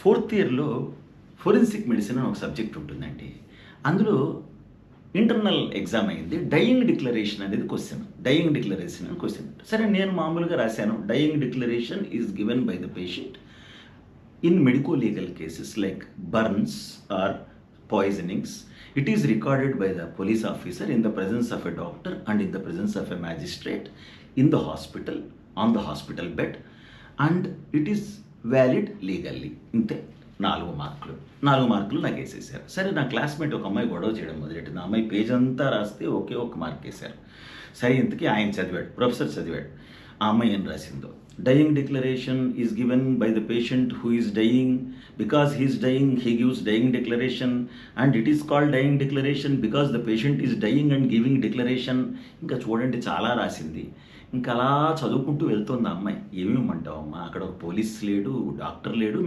Fourth ఇయర్‌లో forensic medicine అని ఒక సబ్జెక్ట్ ఉంటుందండి. అందులో ఇంటర్నల్ ఎగ్జామ్ అయింది. డయింగ్ డిక్లరేషన్ అనేది క్వెషన్. డయింగ్ డిక్లరేషన్ అని క్వెషన్. సరే నేను మామూలుగా రాశాను. Dying declaration is given by the patient in medico legal cases like burns or poisonings. It is recorded by the police officer in the presence of a doctor and in the presence of a magistrate in the hospital, on the hospital bed, and it is valid legally. ఇంతే 4 మార్కులు. 4 మార్కులు నాకు వేసేసారు. సరే నా classmate ఒక అమ్మాయి గొడవ చేయడం మొదలెట్టింది. ఆ అమ్మాయి పేజ్ అంతా రాస్తే ఒకే ఒక మార్క్ వేశారు. సరే ఇంతకీ ఆయన చదివాడు, ప్రొఫెసర్ చదివాడు. ఆ అమ్మాయి ఏం రాసిందో, dying declaration is given by the patient who is dying because he's dying he gives dying declaration and it is called dying declaration because the patient is dying and giving declaration. ఇంకా చూడండి చాలా రాసింది. ఇంకా అలా చదువుకుంటూ వెళ్తుంది ఆ అమ్మాయి. ఏమేమంటావు అమ్మా, అక్కడ ఒక పోలీస్ లేడు, డాక్టర్ లేడు,